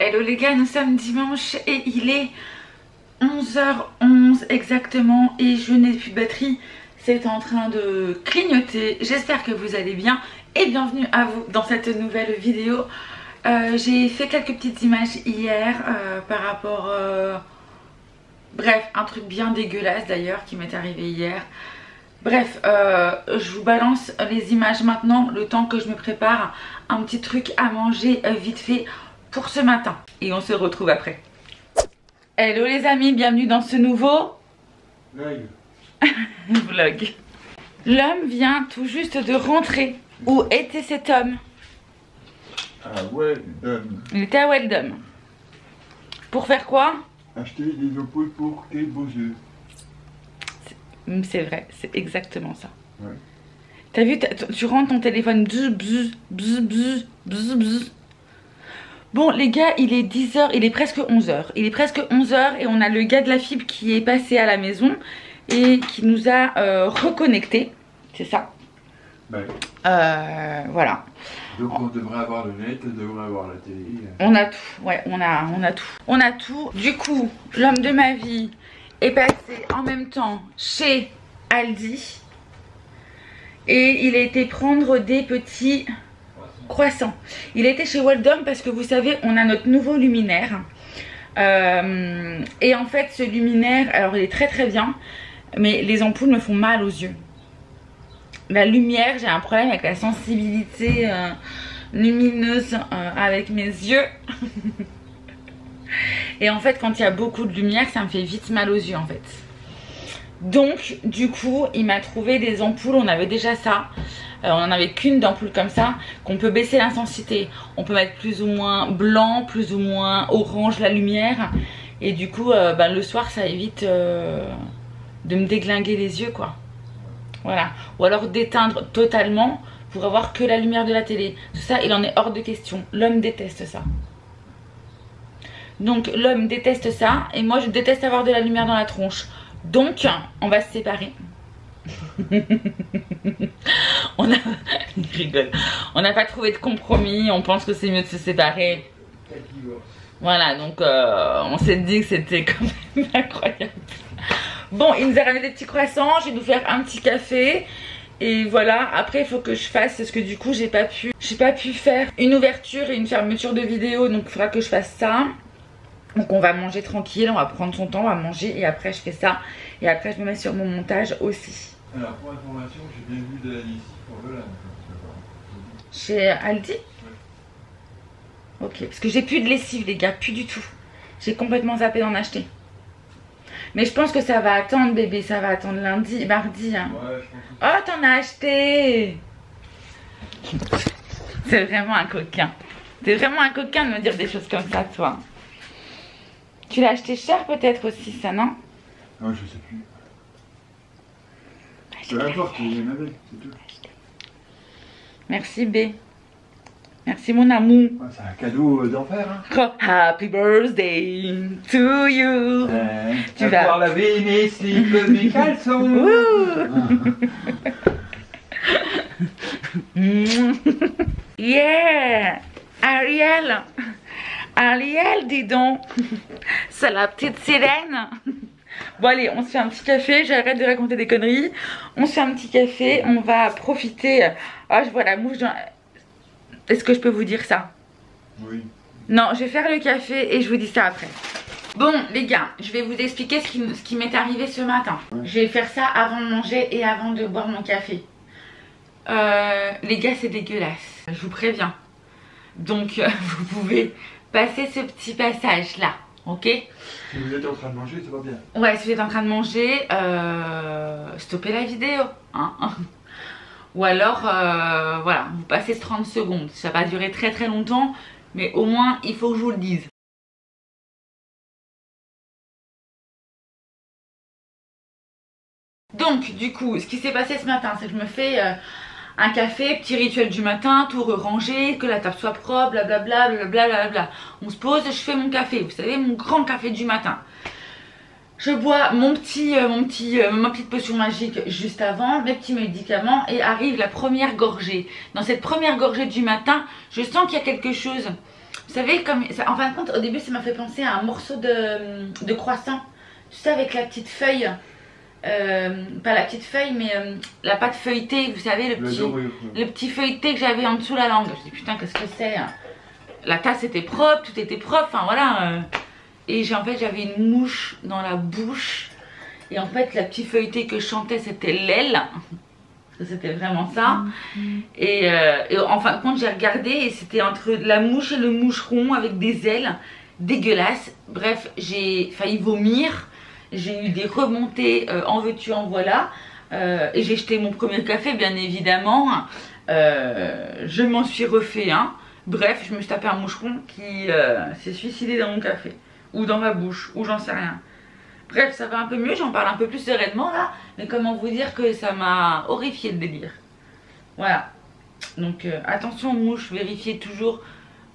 Hello les gars, nous sommes dimanche et il est 11h11 exactement et je n'ai plus de batterie. C'est en train de clignoter. J'espère que vous allez bien et bienvenue à vous dans cette nouvelle vidéo. J'ai fait quelques petites images hier par rapport... Bref, un truc bien dégueulasse d'ailleurs qui m'est arrivé hier. Bref, je vous balance les images maintenant, le temps que je me prépare un petit truc à manger vite fait pour ce matin. Et on se retrouve après. Hello les amis, bienvenue dans ce nouveau vlog. L'homme vient tout juste de rentrer. Où était cet homme? À Weldon. Il était à Weldon. Pour faire quoi? Acheter des ampoules pour tes beaux yeux. C'est vrai, c'est exactement ça. Ouais. T'as vu, tu rentres ton téléphone, bzz, bzz, bzz, bzz, bzz, bzz. Bon les gars, il est 10h, il est presque 11h. Il est presque 11h et on a le gars de la fibre qui est passé à la maison et qui nous a reconnectés. C'est ça. Ouais. Voilà. Donc on devrait avoir le net, on devrait avoir la télé. On a tout, ouais, on a tout. On a tout. Du coup, l'homme de ma vie est passé en même temps chez Aldi. Et il a été prendre des petits croissants. Il était chez Weldon parce que vous savez, on a notre nouveau luminaire. Et en fait, ce luminaire, alors il est très très bien, mais les ampoules me font mal aux yeux. La lumière, j'ai un problème avec la sensibilité lumineuse avec mes yeux. Et en fait, quand il y a beaucoup de lumière, ça me fait vite mal aux yeux en fait. Donc, du coup, il m'a trouvé des ampoules. On avait déjà ça. On en avait qu'une d'ampoule comme ça, qu'on peut baisser l'intensité. On peut mettre plus ou moins blanc, plus ou moins orange la lumière. Et du coup, le soir, ça évite de me déglinguer les yeux, quoi. Voilà. Ou alors d'éteindre totalement pour avoir que la lumière de la télé. Tout ça, il en est hors de question. L'homme déteste ça. Donc, l'homme déteste ça. Et moi, je déteste avoir de la lumière dans la tronche. Donc, on va se séparer. Il rigole. On n'a pas trouvé de compromis. On pense que c'est mieux de se séparer. Voilà, donc on s'est dit que c'était quand même incroyable. Bon, il nous a ramené des petits croissants. Je vais nous faire un petit café. Et voilà, après il faut que je fasse, parce que du coup j'ai pas pu faire une ouverture et une fermeture de vidéo. Donc il faudra que je fasse ça. Donc on va manger tranquille, on va prendre son temps, on va manger et après je fais ça. Et après je me mets sur mon montage aussi. Alors pour information, j'ai bien vu de la liste pour Velan. Chez Aldi? Ouais. Ok, parce que j'ai plus de lessive les gars, plus du tout. J'ai complètement zappé d'en acheter. Mais je pense que ça va attendre bébé, ça va attendre lundi, mardi. Hein. Ouais, je pense que... Oh t'en as acheté. C'est vraiment un coquin. C'est vraiment un coquin de me dire des choses comme ça toi. Tu l'as acheté cher peut-être aussi ça, non? Non, je sais plus. Peu importe, il y en avait, c'est tout. Merci B. Merci mon amour. Ah, c'est un cadeau d'enfer. Hein. Oh, happy birthday to you. Tu vas pouvoir laver mes slips, mes caleçons. Yeah, Ariel. Ariel, dis donc. C'est la petite sirène. Bon allez, on se fait un petit café. J'arrête de raconter des conneries. On se fait un petit café. On va profiter. Ah, je vois la mouche dans... Est-ce que je peux vous dire ça? Oui. Non, je vais faire le café et je vous dis ça après. Bon les gars, je vais vous expliquer ce qui m'est arrivé ce matin. Ouais. Je vais faire ça avant de manger et avant de boire mon café. Les gars, c'est dégueulasse. Je vous préviens. Donc vous pouvez passer ce petit passage là. Ok? Si vous êtes en train de manger, ça va bien. Ouais, si vous êtes en train de manger, stoppez la vidéo. Hein. Ou alors, voilà, vous passez 30 secondes. Ça va durer très très longtemps, mais au moins, il faut que je vous le dise. Donc, du coup, ce qui s'est passé ce matin, c'est que je me fais un café, petit rituel du matin, tout ranger, que la table soit propre, blablabla, blablabla. On se pose, je fais mon café, vous savez, mon grand café du matin. Je bois ma petite potion magique juste avant, mes petits médicaments et arrive la première gorgée. Dans cette première gorgée du matin, je sens qu'il y a quelque chose. Vous savez, comme ça, en fin de compte, au début, ça m'a fait penser à un morceau de croissant. Tu sais, avec la petite feuille. Pas la petite feuille, mais la pâte feuilletée. Vous savez, le petit feuilleté que j'avais en dessous la langue. Je dis putain, qu'est-ce que c'est? La tasse était propre, tout était propre. Enfin voilà. Et en fait, j'avais une mouche dans la bouche. Et en fait, la petite feuilletée que je chantais, c'était l'aile. C'était vraiment ça. Et en fin de compte, j'ai regardé et c'était entre la mouche et le moucheron avec des ailes dégueulasses. Bref, j'ai failli vomir. J'ai eu des remontées en veux-tu en voilà. Et j'ai jeté mon premier café, bien évidemment. Je m'en suis refait un. Bref, je me suis tapé un moucheron qui s'est suicidé dans mon café. Ou dans ma bouche, ou j'en sais rien. Bref, ça va un peu mieux, j'en parle un peu plus sereinement là. Mais comment vous dire que ça m'a horrifié le délire. Voilà. Donc attention aux mouches, vérifiez toujours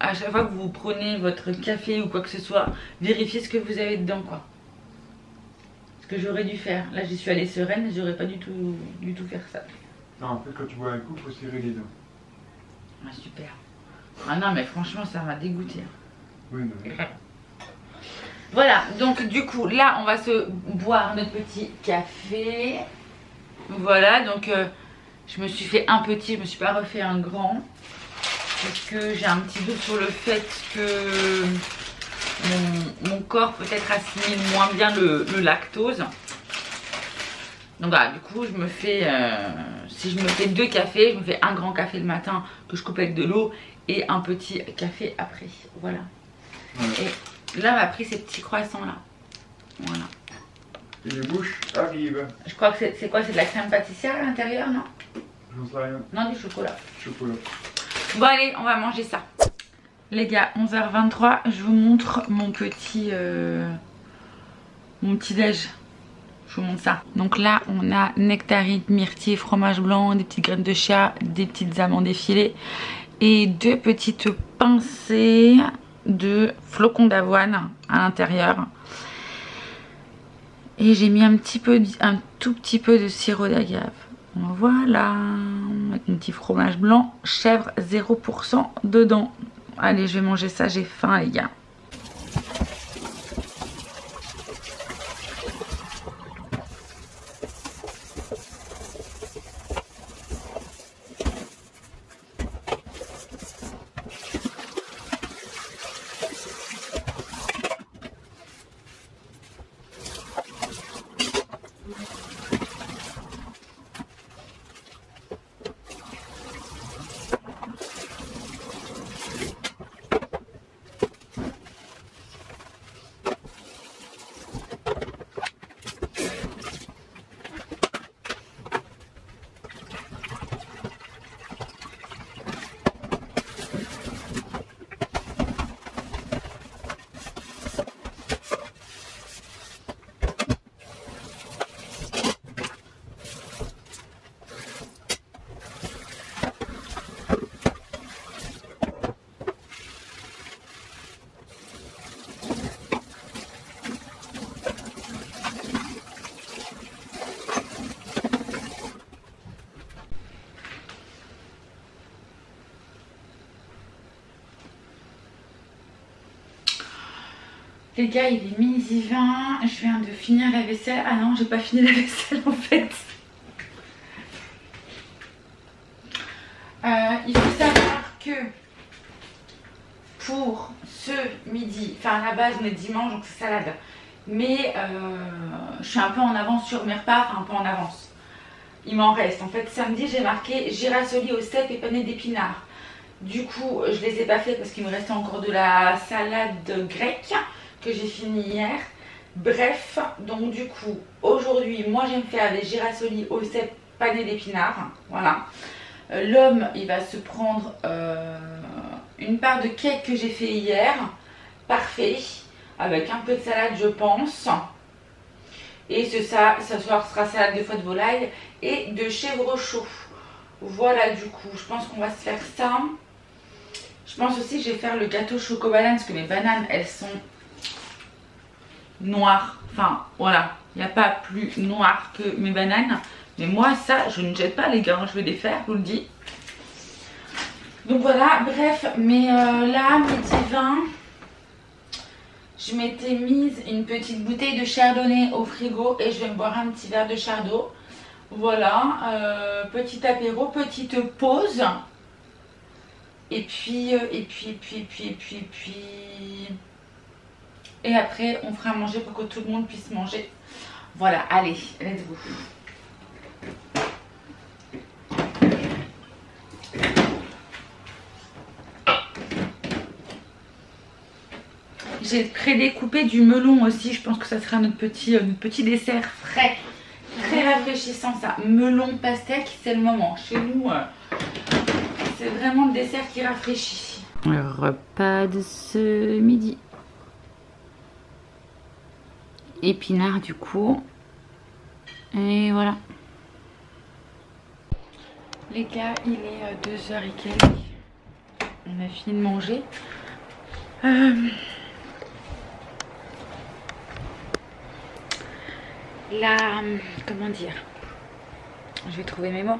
à chaque fois que vous prenez votre café ou quoi que ce soit. Vérifiez ce que vous avez dedans quoi. Ce que j'aurais dû faire. Là j'y suis allée sereine, j'aurais pas du tout faire ça. Non, en fait quand tu bois un coup, il faut serrer les dents. Ah super. Ah non mais franchement ça m'a dégoûté. Oui, non. Voilà, donc du coup, là, on va se boire notre petit café. Voilà, donc je me suis fait un petit, je me suis pas refait un grand. Parce que j'ai un petit doute sur le fait que mon corps peut-être assimile moins bien le lactose. Donc voilà, du coup, je me fais, si je me fais 2 cafés, je me fais un grand café le matin que je coupe avec de l'eau et un petit café après. Voilà. Et là, on m'a pris ces petits croissants là. Voilà. Et les bouches arrivent. Je crois que c'est quoi? C'est de la crème pâtissière à l'intérieur, non? J'en sais rien. Non, du chocolat. Chocolat. Bon, allez, on va manger ça. Les gars, 11h23, je vous montre mon petit déj. Je vous montre ça. Donc là, on a nectarine, myrtille, fromage blanc, des petites graines de chia, des petites amandes effilées et 2 petites pincées de flocons d'avoine à l'intérieur. Et j'ai mis un tout petit peu de sirop d'agave. Voilà, avec mon petit fromage blanc, chèvre 0% dedans. Allez, je vais manger ça, j'ai faim les gars. Les gars, il est midi 20, je viens de finir la vaisselle. Ah non, j'ai pas fini la vaisselle en fait. Il faut savoir que pour ce midi, enfin à la base on est dimanche donc c'est salade. Mais je suis un peu en avance sur mes repas, enfin un peu en avance. Il m'en reste. En fait samedi j'ai marqué girasoli au cèpe et panais d'épinards. Du coup je les ai pas fait parce qu'il me restait encore de la salade grecque que j'ai fini hier. Bref, donc du coup aujourd'hui moi je vais me faire des girasoli au cèpe panais d'épinards. Voilà. L'homme il va se prendre une part de cake que j'ai fait hier. Parfait. Avec un peu de salade je pense. Et ce soir sera salade de foie de volaille et de chèvre chaud. Voilà du coup je pense qu'on va se faire ça. Je pense aussi que je vais faire le gâteau choco banane parce que mes bananes elles sont noires. Enfin voilà, il n'y a pas plus noir que mes bananes. Mais moi ça je ne jette pas les gars, je vais les faire, je vous le dis. Donc voilà, bref, mais là, midi 20, je m'étais mise une petite bouteille de chardonnay au frigo et je vais me boire un petit verre de chardonnay. Voilà, petit apéro, petite pause. Et puis, et après, on fera à manger pour que tout le monde puisse manger. Voilà, allez, let's go. J'ai prédécoupé du melon aussi. Je pense que ça sera notre petit dessert frais. Très rafraîchissant ça. Melon, pastèque, c'est le moment. Chez nous, c'est vraiment le dessert qui rafraîchit. Le repas de ce midi. Épinards du coup. Et voilà. Les gars, il est 2h et quelques. On a fini de manger. Là, comment dire, je vais trouver mes mots.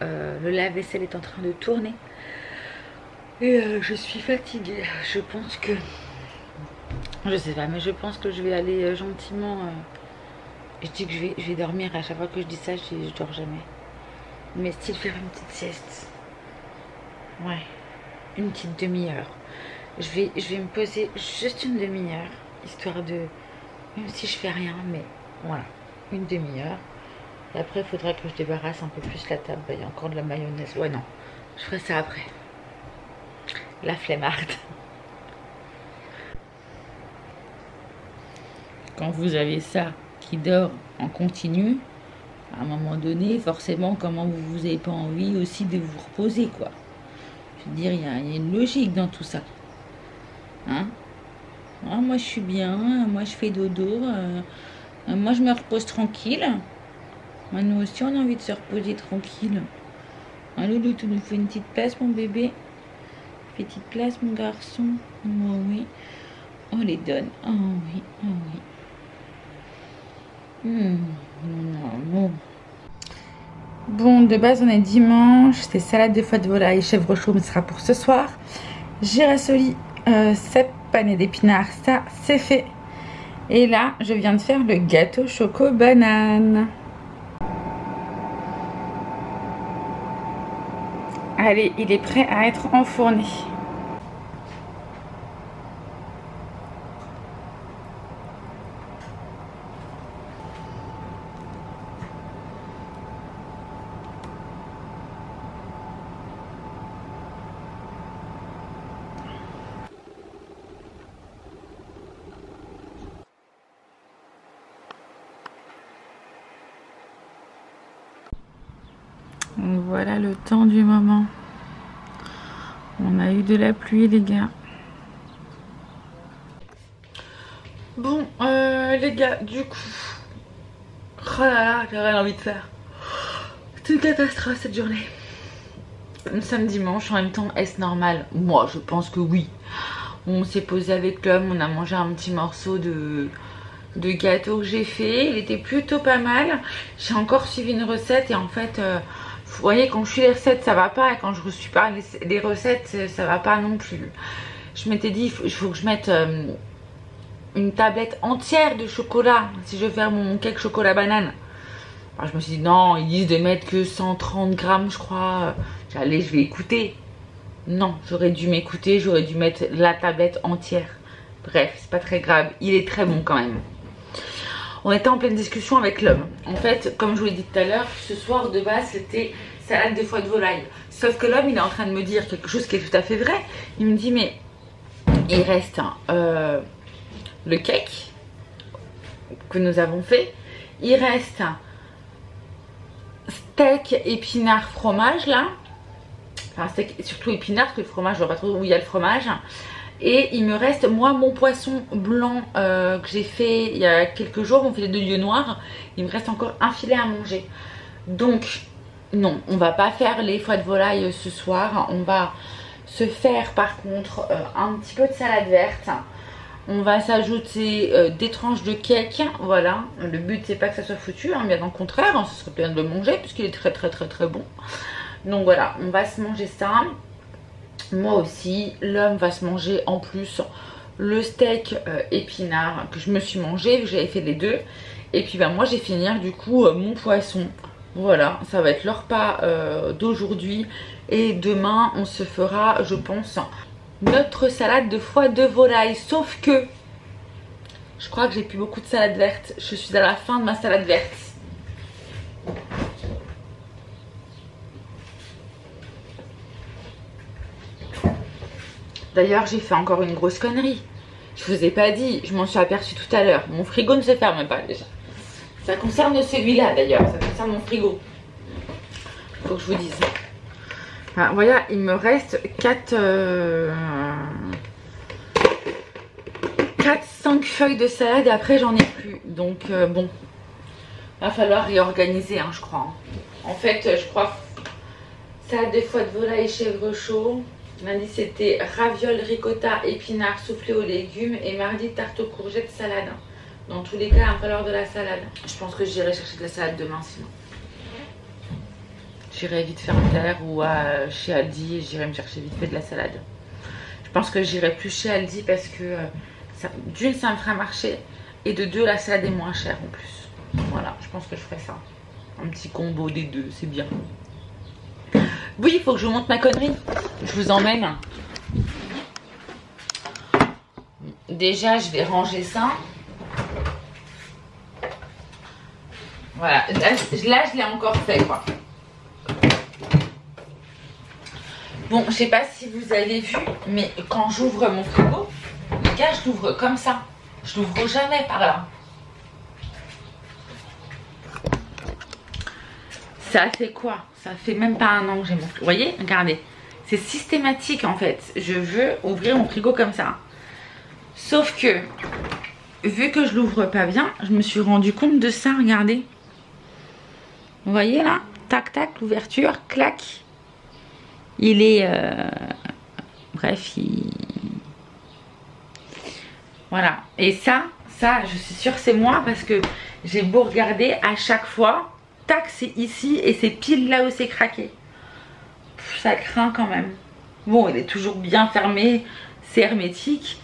Le lave-vaisselle est en train de tourner. Et je suis fatiguée. Je pense que... Je sais pas, mais je pense que je vais aller gentiment... Je dis que je vais dormir. À chaque fois que je dis ça, je dors jamais. Mais style faire une petite sieste. Ouais. Une petite demi-heure. Je vais me poser juste une demi-heure. Histoire de... Même si je fais rien, mais voilà. Une demi-heure. Et après, il faudra que je débarrasse un peu plus la table. Il y a encore de la mayonnaise. Ouais, non. Je ferai ça après. La flemmarde. Quand vous avez ça qui dort en continu, à un moment donné, forcément, comment vous n'avez pas envie aussi de vous reposer, quoi. Je veux dire, il y a une logique dans tout ça. Hein? Ah, moi, je suis bien. Moi, je fais dodo. Moi, je me repose tranquille. Nous aussi, on a envie de se reposer tranquille. Ah, Loulou, tu nous fais une petite place, mon bébé. Petite place, mon garçon. Oh oui. On les donne. Oh oui, oh oui. Non. Bon, de base, on est dimanche. C'est salade de foie de volaille, chèvre chaud, mais ce sera pour ce soir. Girasoli, cèpe, panais d'épinards, ça, c'est fait. Et là, je viens de faire le gâteau choco banane. Allez, il est prêt à être enfourné. Voilà le temps du moment. On a eu de la pluie, les gars. Bon, les gars, du coup... Oh là là, j'ai rien envie de faire. C'est une catastrophe cette journée. Nous sommes dimanche, en même temps, est-ce normal? Moi, je pense que oui. On s'est posé avec l'homme, on a mangé un petit morceau de gâteau que j'ai fait. Il était plutôt pas mal. J'ai encore suivi une recette et en fait... vous voyez, quand je suis les recettes, ça va pas. Et quand je ne suis pas les recettes, ça va pas non plus. Je m'étais dit, il faut que je mette une tablette entière de chocolat. Si je veux faire mon cake chocolat banane. Alors, je me suis dit, non, ils disent de mettre que 130 grammes, je crois. Allez, je vais écouter. Non, j'aurais dû m'écouter. J'aurais dû mettre la tablette entière. Bref, c'est pas très grave. Il est très bon quand même. On était en pleine discussion avec l'homme. En fait, comme je vous l'ai dit tout à l'heure, ce soir de base c'était salade de foie de volaille. Sauf que l'homme il est en train de me dire quelque chose qui est tout à fait vrai. Il me dit mais il reste le cake que nous avons fait. Il reste steak, épinards, fromage là. Enfin steak, surtout épinards parce que le fromage je vois pas trop où il y a le fromage. Et il me reste, moi, mon poisson blanc que j'ai fait il y a quelques jours, mon filet de lieu noir. Il me reste encore un filet à manger. Donc, non, on va pas faire les foies de volaille ce soir. On va se faire, par contre, un petit peu de salade verte. On va s'ajouter des tranches de cake. Voilà. Le but c'est pas que ça soit foutu, hein, bien au contraire, hein, ce serait bien de le manger puisqu'il est très très très très bon. Donc voilà, on va se manger ça. Moi aussi, l'homme va se manger en plus le steak épinard que je me suis mangé, que j'avais fait les deux. Et puis bah, moi j'ai finir du coup mon poisson. Voilà, ça va être le repas d'aujourd'hui. Et demain on se fera, je pense, notre salade de foie de volaille. Sauf que je crois que j'ai plus beaucoup de salade verte. Je suis à la fin de ma salade verte. D'ailleurs, j'ai fait encore une grosse connerie. Je vous ai pas dit, je m'en suis aperçue tout à l'heure. Mon frigo ne se ferme pas déjà. Ça concerne celui-là d'ailleurs, ça concerne mon frigo. Faut que je vous dise. Enfin, voilà, il me reste 4-5 feuilles de salade et après j'en ai plus. Donc bon, va falloir réorganiser, hein, je crois. En fait, je crois salade de foie de volaille et chèvre chaud. Lundi c'était ravioles ricotta épinards soufflés aux légumes et mardi tarte aux courgettes salade. Dans tous les cas, il va falloir de la salade. Je pense que j'irai chercher de la salade demain sinon. J'irai vite faire un terre ou chez Aldi et j'irai me chercher vite fait de la salade. Je pense que j'irai plus chez Aldi parce que d'une ça me fera marcher et de deux la salade est moins chère en plus. Voilà, je pense que je ferai ça. Un petit combo des deux, c'est bien. Oui, il faut que je vous montre ma connerie. Je vous emmène. Déjà, je vais ranger ça. Voilà, là je l'ai encore fait quoi. Bon, je sais pas si vous avez vu, mais quand j'ouvre mon frigo, les gars, je l'ouvre comme ça. Je l'ouvre jamais par là. Ça fait quoi? Ça fait même pas un an que j'ai mon frigo. Vous voyez, regardez. C'est systématique en fait. Je veux ouvrir mon frigo comme ça. Sauf que, vu que je l'ouvre pas bien, je me suis rendu compte de ça, regardez. Vous voyez là? Tac tac, l'ouverture, clac. Il est... bref, voilà. Et ça, je suis sûre c'est moi parce que j'ai beau regarder à chaque fois. Tac, c'est ici et c'est pile là où c'est craqué. Ça craint quand même. Bon, il est toujours bien fermé, c'est hermétique.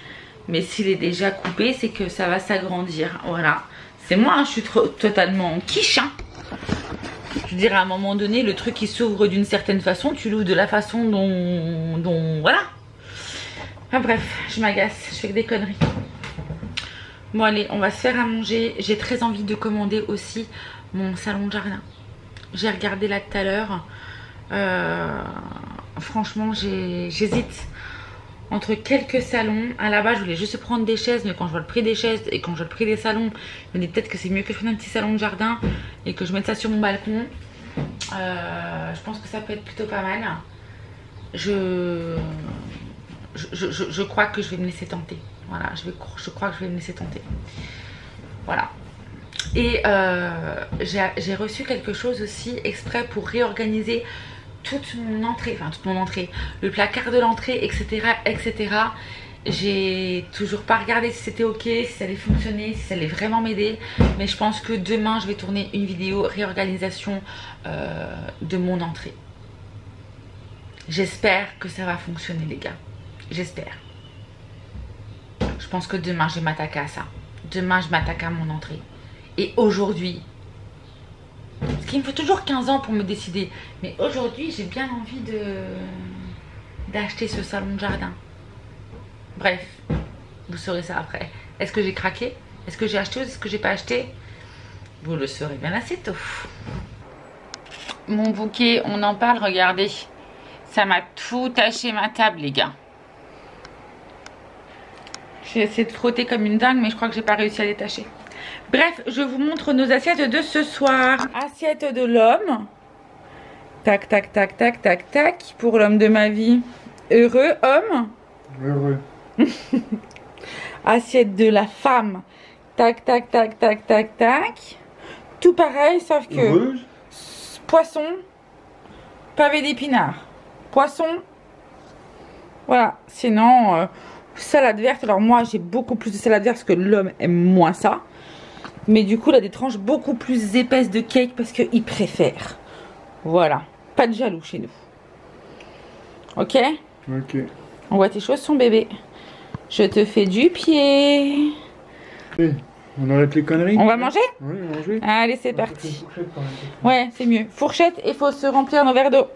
Mais s'il est déjà coupé, c'est que ça va s'agrandir. Voilà. C'est moi, hein, je suis totalement quiche. Hein. Je dirais à un moment donné, le truc qui s'ouvre d'une certaine façon, tu l'ouvres de la façon dont voilà. Enfin bref, je m'agace, je fais que des conneries. Bon allez, on va se faire à manger. J'ai très envie de commander aussi mon salon de jardin. J'ai regardé là tout à l'heure. Franchement, j'hésite entre quelques salons. À la base, je voulais juste prendre des chaises, mais quand je vois le prix des chaises et quand je vois le prix des salons, je me dis peut-être que c'est mieux que je prenne un petit salon de jardin et que je mette ça sur mon balcon. Je pense que ça peut être plutôt pas mal. Je crois que je vais me laisser tenter. Voilà, je crois que je vais me laisser tenter. Voilà. Et j'ai reçu quelque chose aussi exprès pour réorganiser toute mon entrée, le placard de l'entrée, etc., etc. J'ai toujours pas regardé si c'était ok, si ça allait fonctionner, si ça allait vraiment m'aider. Mais je pense que demain, je vais tourner une vidéo réorganisation de mon entrée. J'espère que ça va fonctionner les gars. J'espère. Je pense que demain, je vais m'attaquer à ça. Demain, je m'attaque à mon entrée. Et aujourd'hui, parce qu'il me faut toujours 15 ans pour me décider. Mais aujourd'hui, j'ai bien envie d'acheter ce salon de jardin. Bref, vous saurez ça après. Est-ce que j'ai craqué? Est-ce que j'ai acheté ou est-ce que j'ai pas acheté? Vous le saurez bien assez tôt. Mon bouquet, on en parle, regardez. Ça m'a tout taché ma table, les gars. J'ai essayé de frotter comme une dingue, mais je crois que j'ai pas réussi à détacher. Bref, je vous montre nos assiettes de ce soir. Assiette de l'homme. Tac, tac, tac, tac, tac, tac. Pour l'homme de ma vie. Heureux homme. Heureux. Assiette de la femme. Tac, tac, tac, tac, tac, tac. Tout pareil, sauf que... Heureuse. Poisson. Pavé d'épinards. Poisson. Voilà. Sinon, salade verte. Alors moi j'ai beaucoup plus de salade verte parce que l'homme aime moins ça. Mais du coup il a des tranches beaucoup plus épaisses de cake parce qu'il préfère. Voilà. Pas de jaloux chez nous. Ok? Ok. On voit tes chaussons bébé. Je te fais du pied. Hey, on arrête les conneries. On va manger? Oui, manger. Allez c'est parti. Ouais c'est mieux. Fourchette et il faut se remplir nos verres d'eau.